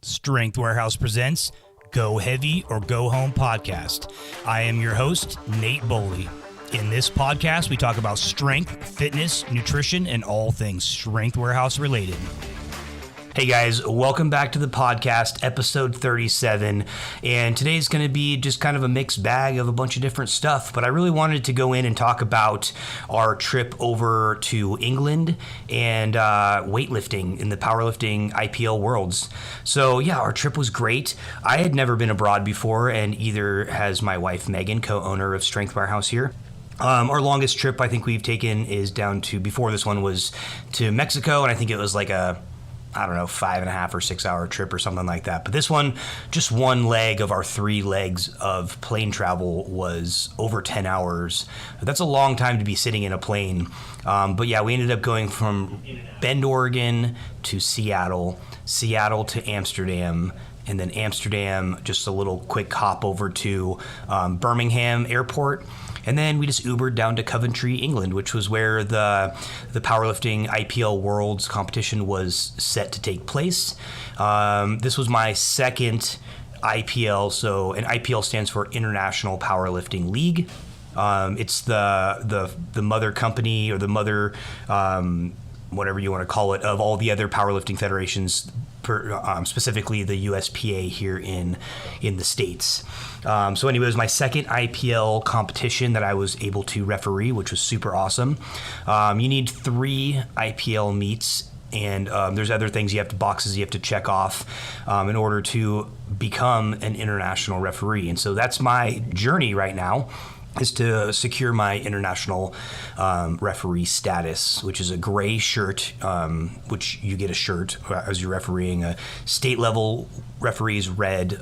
Strength Warehouse presents Go Heavy or Go Home podcast. I am your host, Nate Boley. In this podcast, we talk about strength, fitness, nutrition, and all things Strength Warehouse related. Hey guys, welcome back to the podcast, episode 37, and today's going to be just kind of a mixed bag of a bunch of different stuff, but I really wanted to go in and talk about our trip over to England and weightlifting in the powerlifting IPL Worlds. So yeah, our trip was great. I had never been abroad before, and either has my wife Megan, co-owner of Strength Warehouse here. Our longest trip I think we've taken is down to, before this one was to Mexico, and I think it was like a 5.5 or 6 hour trip or something like that. But this one, just one leg of our 3 legs of plane travel was over 10 hours. That's a long time to be sitting in a plane. But yeah, we ended up going from Bend, Oregon to Seattle to Amsterdam, and then Amsterdam, just a little quick hop over to Birmingham Airport. And then we just Ubered down to Coventry, England, which was where the powerlifting IPL Worlds competition was set to take place. This was my second IPL. So an IPL stands for International Powerlifting League. It's the mother company, or the mother, whatever you want to call it, of all the other powerlifting federations, specifically the USPA here in the States. So anyway, it was my second IPL competition that I was able to referee, which was super awesome. You need 3 IPL meets, and there's other things boxes you have to check off in order to become an international referee. And so that's my journey right now, is to secure my international referee status, which is a gray shirt, which you get a shirt as you're refereeing. A state level referee is red,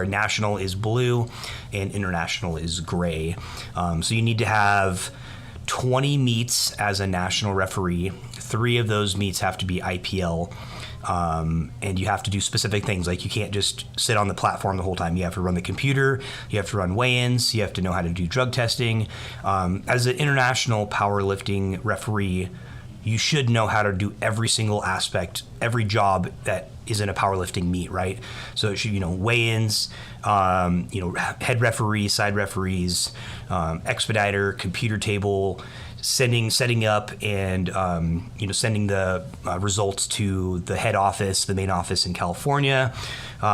national is blue, and international is gray. So you need to have 20 meets as a national referee. 3 of those meets have to be IPL. And you have to do specific things, like you can't just sit on the platform the whole time. You have to run the computer, you have to run weigh-ins, you have to know how to do drug testing. As an international powerlifting referee, you should know how to do every single aspect, every job that is in a powerlifting meet, right? So it should, weigh-ins, head referee, side referees, expediter, computer table, setting up and sending the results to the head office, the main office in California,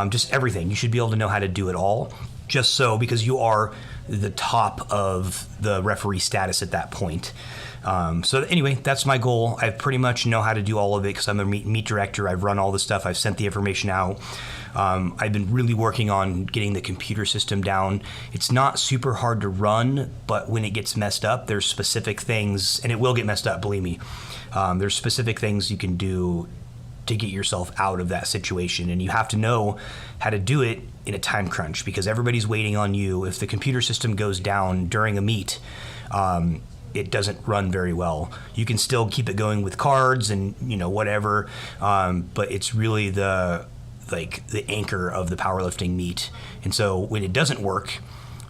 just everything. You should be able to know how to do it all, just so, because you are the top of the referee status at that point. So anyway, that's my goal. I pretty much know how to do all of it because I'm a meet director. I've run all the stuff. I've sent the information out. I've been really working on getting the computer system down. It's not super hard to run, but when it gets messed up, there's specific things, and it will get messed up, believe me. There's specific things you can do to get yourself out of that situation, and you have to know how to do it in a time crunch, because everybody's waiting on you. If the computer system goes down during a meet, it doesn't run very well. You can still keep it going with cards and whatever, but it's really the anchor of the powerlifting meet. And so when it doesn't work,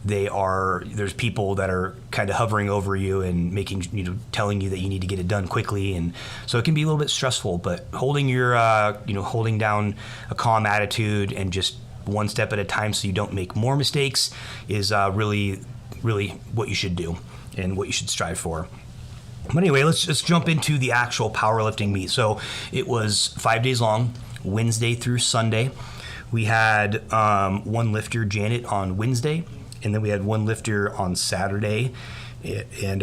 there's people that are kind of hovering over you and telling you that you need to get it done quickly, and so it can be a little bit stressful. But holding down a calm attitude and just one step at a time, so you don't make more mistakes, is really, really what you should do and what you should strive for. But anyway, let's just jump into the actual powerlifting meet. So it was 5 days long, Wednesday through Sunday. We had one lifter, Janet, on Wednesday, and then we had one lifter on Saturday, and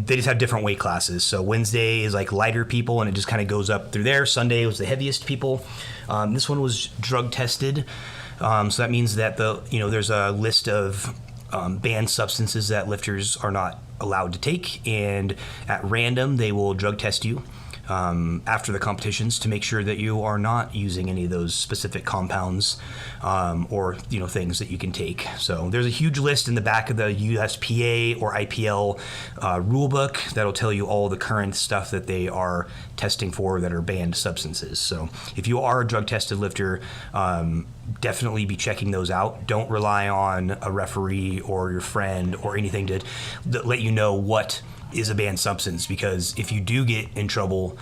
they just have different weight classes. So Wednesday is like lighter people, and it just kind of goes up through there. Sunday was the heaviest people. This one was drug tested, so that means that there's a list of banned substances that lifters are not allowed to take, and at random they will drug test you after the competitions to make sure that you are not using any of those specific compounds or things that you can take. So there's a huge list in the back of the USPA or IPL rule book that'll tell you all the current stuff that they are testing for that are banned substances. So if you are a drug tested lifter, definitely be checking those out. Don't rely on a referee or your friend or anything to let you know what is a banned substance, because if you do get in trouble,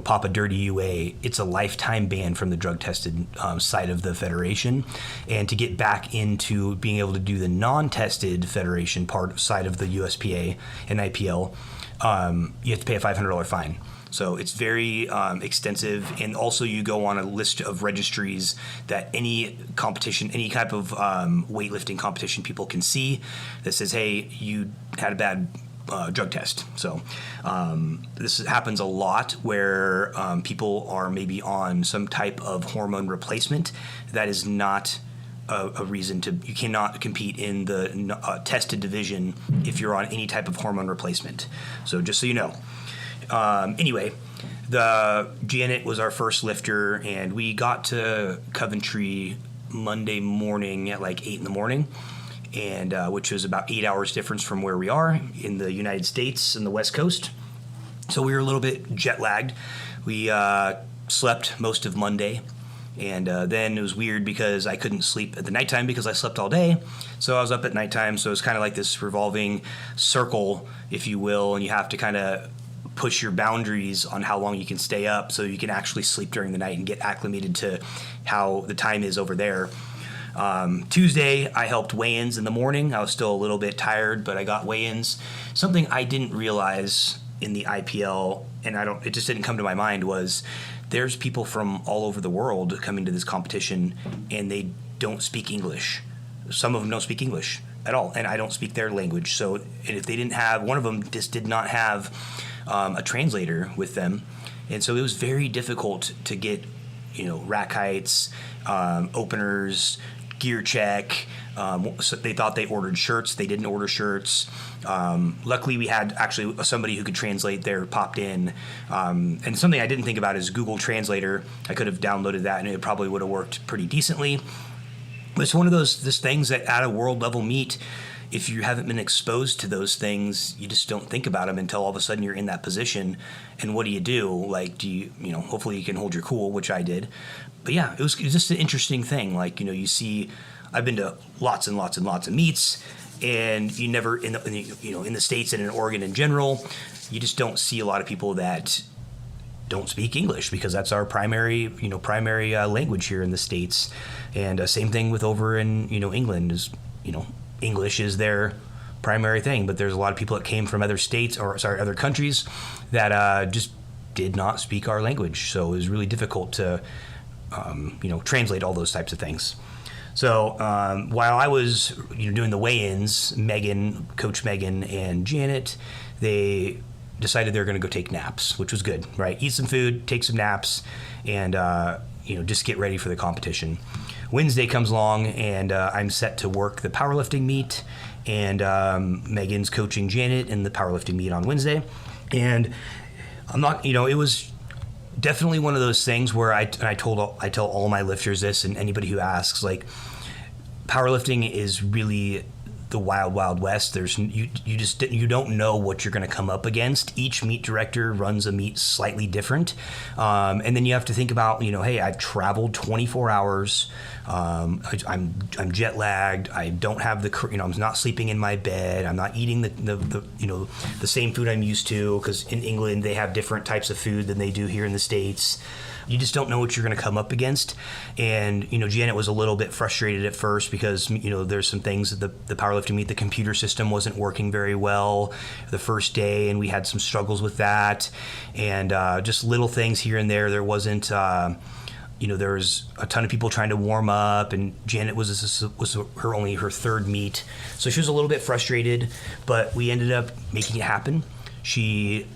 pop a dirty UA, it's a lifetime ban from the drug tested side of the federation. And to get back into being able to do the non-tested federation side of the USPA and IPL, you have to pay a $500 fine. So it's very extensive, and also you go on a list of registries that any competition, any type of weightlifting competition people can see that says, hey, you had a bad drug test. So this happens a lot where people are maybe on some type of hormone replacement. That is not a reason you cannot compete in the tested division if you're on any type of hormone replacement. So just so you know. Anyway, Janet was our first lifter, and we got to Coventry Monday morning at like 8 in the morning, and which was about 8 hours difference from where we are in the United States in the West Coast. So we were a little bit jet lagged. We slept most of Monday, and then it was weird because I couldn't sleep at the nighttime because I slept all day. So I was up at nighttime. So it was kind of like this revolving circle, if you will, and you have to kind of push your boundaries on how long you can stay up so you can actually sleep during the night and get acclimated to how the time is over there. Tuesday, I helped weigh-ins in the morning. I was still a little bit tired, but I got weigh-ins. Something I didn't realize in the IPL, and it just didn't come to my mind, was there's people from all over the world coming to this competition, and they don't speak English. Some of them don't speak English at all, and I don't speak their language. So, and if they didn't have, one of them just did not have a translator with them, and so it was very difficult to get, rack heights, openers, gear check. So they thought they ordered shirts. They didn't order shirts. Luckily, we had actually somebody who could translate there popped in. And something I didn't think about is Google Translator. I could have downloaded that, and it probably would have worked pretty decently. But it's one of those things that at a world level meet, if you haven't been exposed to those things, you just don't think about them until all of a sudden you're in that position. And what do you do? Like, hopefully you can hold your cool, which I did. But yeah, it was just an interesting thing. Like, you see, I've been to lots and lots and lots of meets, and you never, in the States and in Oregon in general, you just don't see a lot of people that don't speak English, because that's our primary language here in the States. And same thing with over in, England is, English is their primary thing, but there's a lot of people that came from other countries that just did not speak our language. So it was really difficult to, translate all those types of things. So while I was, doing the weigh-ins, Coach Megan and Janet, they decided they were going to go take naps, which was good, right? Eat some food, take some naps, and, just get ready for the competition. Wednesday comes along, and I'm set to work the powerlifting meet, and Megan's coaching Janet in the powerlifting meet on Wednesday. And I'm not, it was definitely one of those things where I tell all my lifters this, and anybody who asks, like, powerlifting is really the wild, wild west. There's you don't know what you're going to come up against. Each meet director runs a meet slightly different, and then you have to think about, hey, I've traveled 24 hours. I'm jet lagged. I don't have I'm not sleeping in my bed. I'm not eating the same food I'm used to, because in England they have different types of food than they do here in the States. You just don't know what you're going to come up against. And, Janet was a little bit frustrated at first because, there's some things that the powerlifting meet, the computer system wasn't working very well the first day, and we had some struggles with that. And just little things here and there. There wasn't, there was a ton of people trying to warm up, and Janet was only her third meet. So she was a little bit frustrated, but we ended up making it happen. She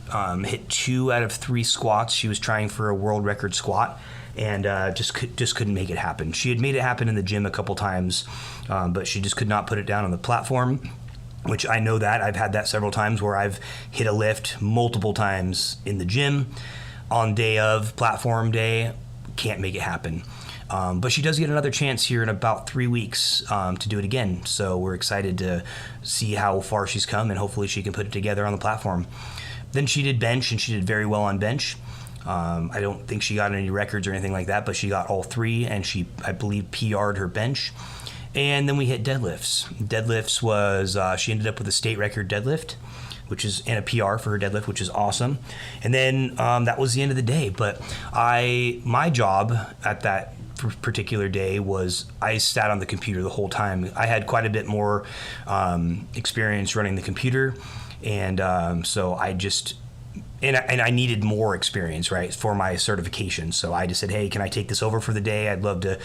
hit 2 out of 3 squats. She was trying for a world record squat, and just couldn't make it happen. She had made it happen in the gym a couple times, but she just could not put it down on the platform, which I know that. I've had that several times where I've hit a lift multiple times in the gym. On day of platform day, can't make it happen. But she does get another chance here in about 3 weeks to do it again. So we're excited to see how far she's come, and hopefully she can put it together on the platform. Then she did bench, and she did very well on bench. I don't think she got any records or anything like that, but she got all 3, and she, I believe, PR'd her bench. And then we hit deadlifts. Deadlifts was, she ended up with a state record deadlift, and a PR for her deadlift, which is awesome. And then that was the end of the day. But my job at that particular day was I sat on the computer the whole time. I had quite a bit more experience running the computer, and so I just and I needed more experience, right, for my certification. So I just said, hey, can I take this over for the day? I'd love to,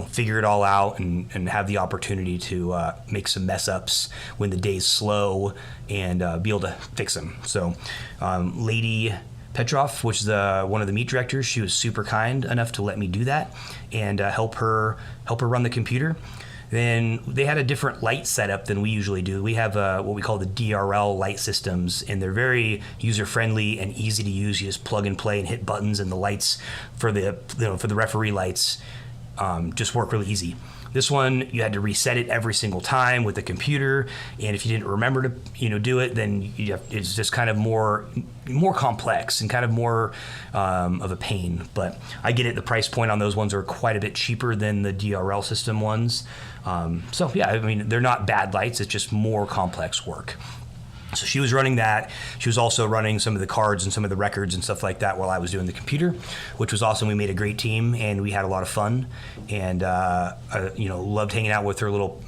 figure it all out and have the opportunity to make some mess ups when the day's slow and be able to fix them. So Lady Petrov, which is one of the meet directors, she was super kind enough to let me do that and help her run the computer. Then they had a different light setup than we usually do. We have what we call the DRL light systems, and they're very user-friendly and easy to use. You just plug and play and hit buttons, and the lights for the referee lights just work really easy. This one, you had to reset it every single time with the computer, and if you didn't remember to do it, then it's just kind of more complex and kind of more of a pain. But I get it. The price point on those ones are quite a bit cheaper than the DRL system ones. So yeah, I mean, they're not bad lights. It's just more complex work. So she was running that. She was also running some of the cards and some of the records and stuff like that while I was doing the computer, which was awesome. We made a great team and we had a lot of fun, and loved hanging out with her little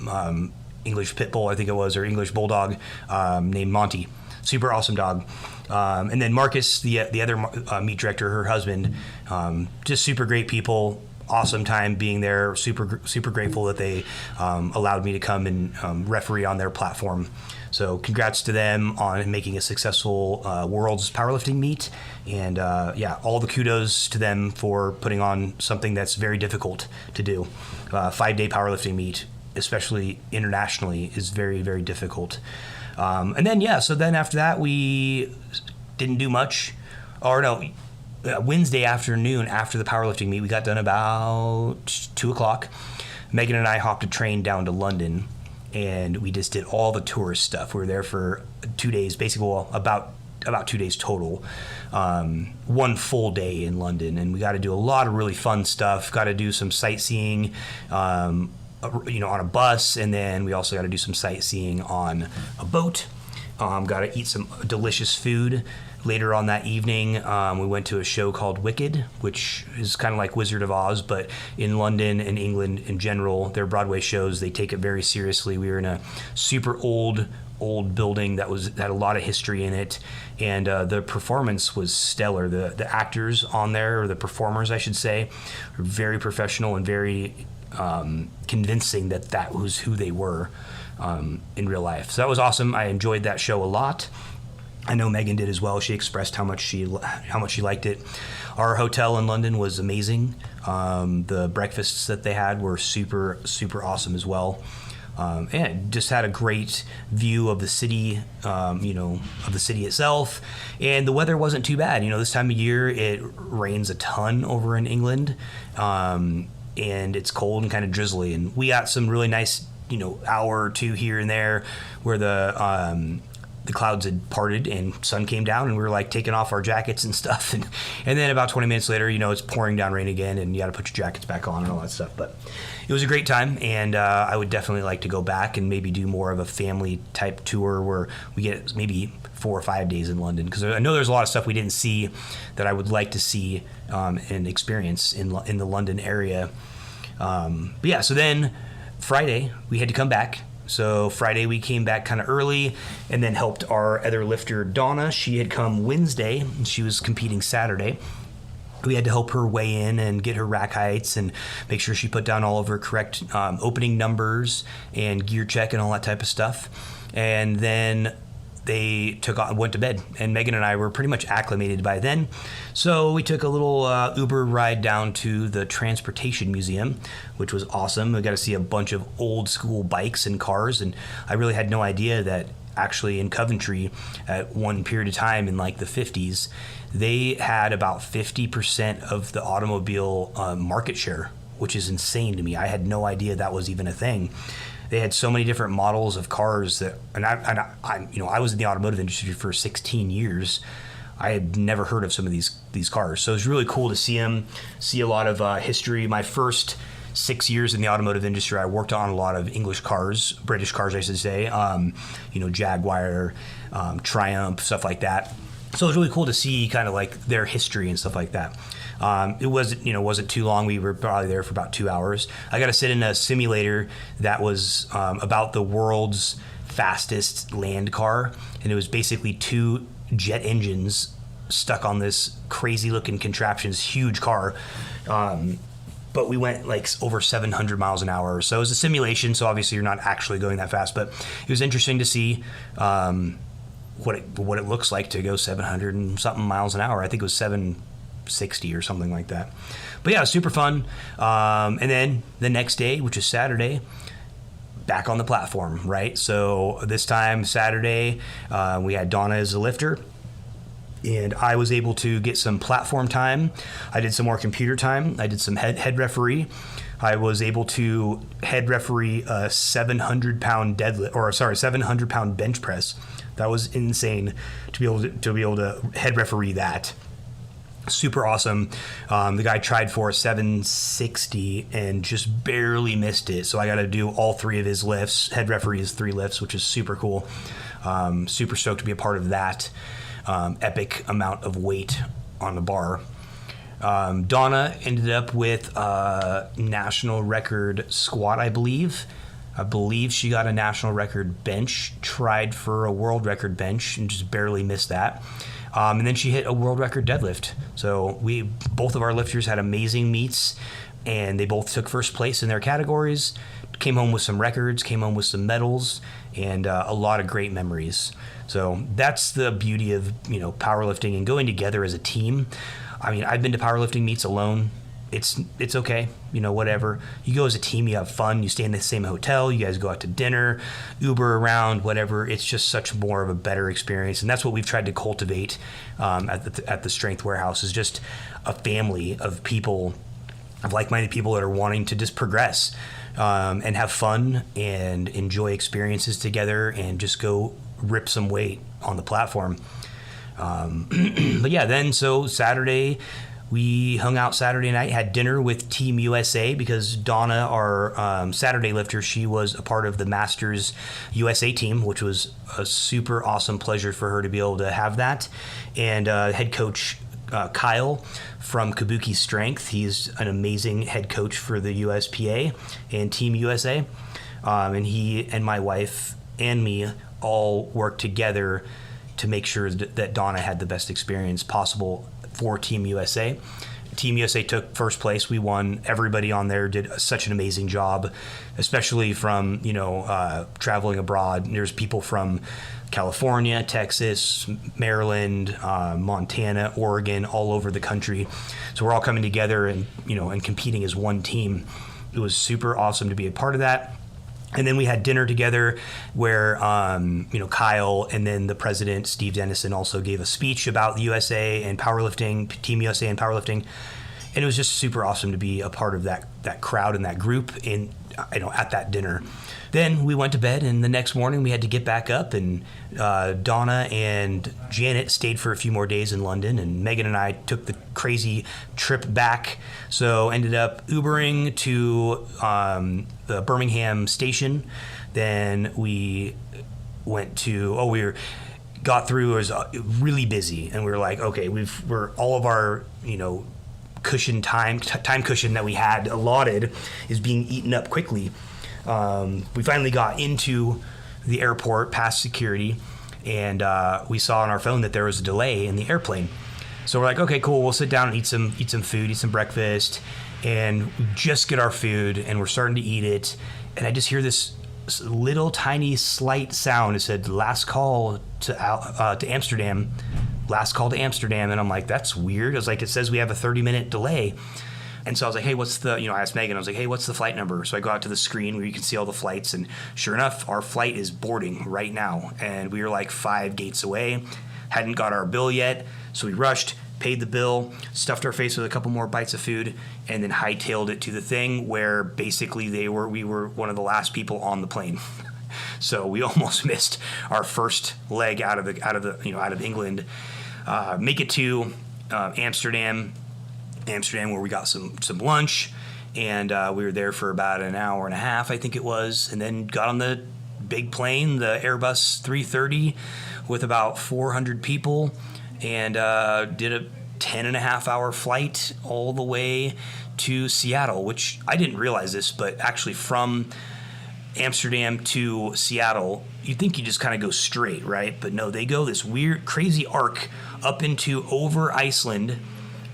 English pit bull, I think it was, or English bulldog named Monty. Super awesome dog. And then Marcus, the other meet director, her husband, just super great people. Awesome time being there. Super grateful that they allowed me to come and referee on their platform. So congrats to them on making a successful Worlds Powerlifting meet. And all the kudos to them for putting on something that's very difficult to do. 5-day powerlifting meet, especially internationally, is very, very difficult. And then after that, we didn't do much. Wednesday afternoon after the powerlifting meet, we got done about 2:00. Megan and I hopped a train down to London, and we just did all the tourist stuff. We were there for 2 days, basically, about 2 days total. One full day in London, and we got to do a lot of really fun stuff. Got to do some sightseeing, on a bus, and then we also got to do some sightseeing on a boat. Got to eat some delicious food. Later on that evening, we went to a show called Wicked, which is kind of like Wizard of Oz, but in London and England in general, their Broadway shows, they take it very seriously. We were in a super old building that had a lot of history in it, and the performance was stellar. The actors on there, or the performers, I should say, were very professional and very convincing that was who they were in real life. So that was awesome. I enjoyed that show a lot. I know Megan did as well. She expressed how much she liked it. Our hotel in London was amazing. The breakfasts that they had were super, super awesome as well. And just had a great view of the city, of the city itself. And the weather wasn't too bad. This time of year, it rains a ton over in England. And it's cold and kind of drizzly. And we got some really nice, hour or two here and there where the clouds had parted and sun came down, and we were like taking off our jackets and stuff. And then about 20 minutes later, it's pouring down rain again, and you got to put your jackets back on and all that stuff. But it was a great time, and I would definitely like to go back and maybe do more of a family type tour where we get maybe 4 or 5 days in London, because I know there's a lot of stuff we didn't see that I would like to see and experience in the London area. So then Friday we had to come back. So Friday we came back kind of early and then helped our other lifter, Donna. She had come Wednesday and she was competing Saturday. We had to help her weigh in and get her rack heights and make sure she put down all of her correct opening numbers and gear check and all that type of stuff. And then they went to bed, and Megan and I were pretty much acclimated by then. So we took a little Uber ride down to the Transportation Museum, which was awesome. We got to see a bunch of old school bikes and cars, and I really had no idea that actually in Coventry at one period of time in like the 50s, they had about 50% of the automobile market share, which is insane to me. I had no idea that was even a thing. They had so many different models of cars I was in the automotive industry for 16 years. I had never heard of some of these cars. So it was really cool to see them, see a lot of history. My first 6 years in the automotive industry. I worked on a lot of English cars, British cars, I should say, Jaguar, Triumph, stuff like that. So it was really cool to see kind of like their history and stuff like that. It wasn't too long. We were probably there for about 2 hours. I got to sit in a simulator that was about the world's fastest land car, and it was basically 2 jet engines stuck on this crazy looking contraption, this huge car. But we went like over 700 miles an hour. So it was a simulation, so obviously you're not actually going that fast, but it was interesting to see what it looks like to go 700 and something miles an hour. I think it was 760 or something like that. But yeah, it was super fun. And then the next day, which is Saturday, back on the platform, right? So this time Saturday, we had Donna as a lifter, and I was able to get some platform time. I did some more computer time. I did some head referee. I was able to head referee a 700-pound 700-pound bench press. That was insane to be able to head referee that. Super awesome. The guy tried for a 760 and just barely missed it. So I got to do all 3 of his lifts. Head referee is 3 lifts, which is super cool. Super stoked to be a part of that epic amount of weight on the bar. Donna ended up with a national record squat, I believe. I believe she got a national record bench, tried for a world record bench, and just barely missed that. And then she hit a world record deadlift. So both of our lifters had amazing meets, and they both took first place in their categories, came home with some records, came home with some medals, and a lot of great memories. So that's the beauty of, powerlifting and going together as a team. I mean, I've been to powerlifting meets alone. It's okay, whatever. You go as a team, you have fun, you stay in the same hotel, you guys go out to dinner, Uber around, whatever. It's just such more of a better experience, and that's what we've tried to cultivate at the Strength Warehouse, is just a family of people, of like-minded people that are wanting to just progress and have fun and enjoy experiences together and just go rip some weight on the platform. But yeah, then so Saturday, we hung out Saturday night, had dinner with Team USA, because Donna, our Saturday lifter, she was a part of the Masters USA team, which was a super awesome pleasure for her to be able to have that. And head coach Kyle from Kabuki Strength, he's an amazing head coach for the USPA and Team USA. And he and my wife and me all worked together to make sure that Donna had the best experience possible for Team USA. Team USA took first place. We won. Everybody on there did such an amazing job, especially from, traveling abroad. There's people from California, Texas, Maryland, Montana, Oregon, all over the country. So we're all coming together and, and competing as one team. It was super awesome to be a part of that. And then we had dinner together where, Kyle and then the president, Steve Dennison, also gave a speech about the USA and powerlifting, Team USA and powerlifting. And it was just super awesome to be a part of that crowd and that group at that dinner. Then we went to bed, and the next morning we had to get back up, and Donna and Janet stayed for a few more days in London, and Megan and I took the crazy trip back. So ended up Ubering to the Birmingham station. Then we went to, got through, it was really busy, and we were like, okay, we're all of our, cushion time cushion that we had allotted is being eaten up quickly. We finally got into the airport past security, and we saw on our phone that there was a delay in the airplane. So we're like, okay, cool, we'll sit down and eat some food, eat some breakfast, and we just get our food, and we're starting to eat it, and I just hear this little tiny slight sound. It said, last call to Amsterdam, last call to Amsterdam, and I'm like, that's weird. I was like, it says we have a 30-minute delay. And so I was like, hey, I asked Megan, I was like, hey, what's the flight number? So I go out to the screen where you can see all the flights, and sure enough, our flight is boarding right now. And we were like 5 gates away, hadn't got our bill yet. So we rushed, paid the bill, stuffed our face with a couple more bites of food, and then hightailed it to the thing where basically we were one of the last people on the plane. So we almost missed our first leg out of England. Make it to Amsterdam, where we got some lunch, And we were there for about an hour and a half, I think it was, and then got on the big plane, the Airbus 330, with about 400 people, and did a 10.5-hour flight all the way to Seattle, which I didn't realize this, but actually from Amsterdam to Seattle, you think you just kind of go straight, right? But no, they go this weird, crazy arc up into over Iceland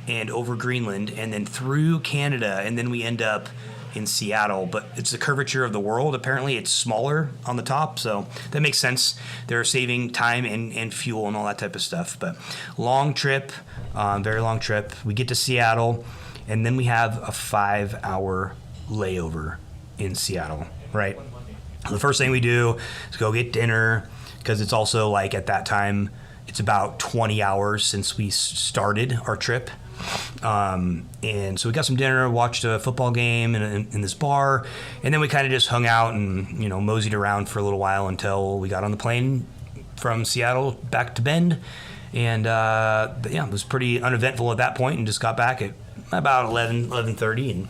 and over Greenland, and then through Canada, and then we end up in Seattle. But it's the curvature of the world. Apparently it's smaller on the top, so that makes sense. They're saving time and fuel and all that type of stuff. But long trip, very long trip. We get to Seattle, and then we have a 5-hour layover in Seattle, right? The first thing we do is go get dinner, because it's also like at that time, it's about 20 hours since we started our trip. And so we got some dinner, watched a football game in this bar, and then we kind of just hung out and, moseyed around for a little while until we got on the plane from Seattle back to Bend. And it was pretty uneventful at that point, and just got back at about 11:30, and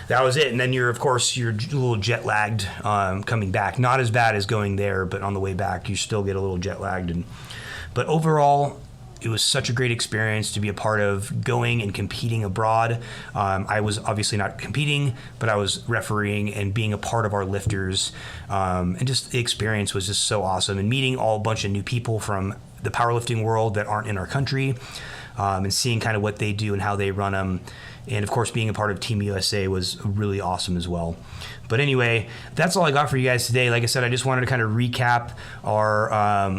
that was it. And then you're a little jet lagged coming back. Not as bad as going there, but on the way back, you still get a little jet lagged. But overall, it was such a great experience to be a part of going and competing abroad. I was obviously not competing, but I was refereeing and being a part of our lifters. And just the experience was just so awesome. And meeting a bunch of new people from the powerlifting world that aren't in our country, and seeing kind of what they do and how they run them. And of course, being a part of Team USA was really awesome as well. But anyway, that's all I got for you guys today. Like I said, I just wanted to kind of recap our,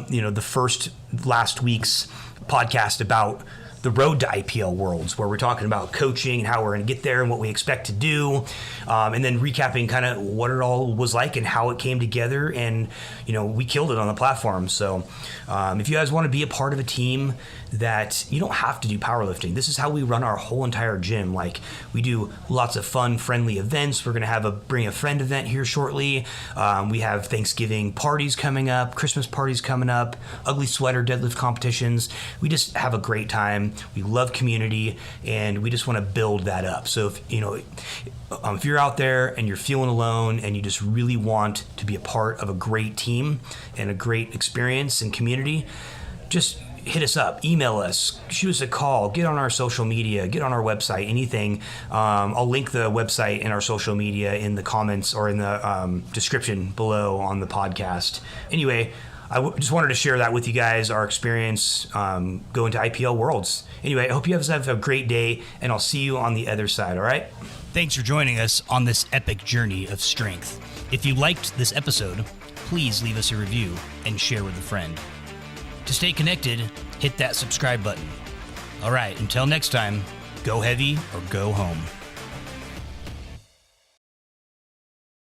the last week's podcast about the road to IPL Worlds, where we're talking about coaching and how we're going to get there and what we expect to do, and then recapping kind of what it all was like and how it came together. And we killed it on the platform. So if you guys want to be a part of a team that you don't have to do powerlifting, this is how we run our whole entire gym. Like, we do lots of fun, friendly events. We're going to have a bring a friend event here shortly. We have Thanksgiving parties coming up, Christmas parties coming up, ugly sweater deadlift competitions. We just have a great time. We love community, and we just want to build that up. So if you're out there and you're feeling alone and you just really want to be a part of a great team and a great experience and community, just hit us up, email us, shoot us a call, get on our social media, get on our website, anything. I'll link the website and our social media in the comments or in the description below on the podcast. Anyway, just wanted to share that with you guys, our experience going to IPL Worlds. Anyway, I hope you guys have a great day, and I'll see you on the other side, all right? Thanks for joining us on this epic journey of strength. If you liked this episode, please leave us a review and share with a friend. To stay connected, hit that subscribe button. All right, until next time, go heavy or go home.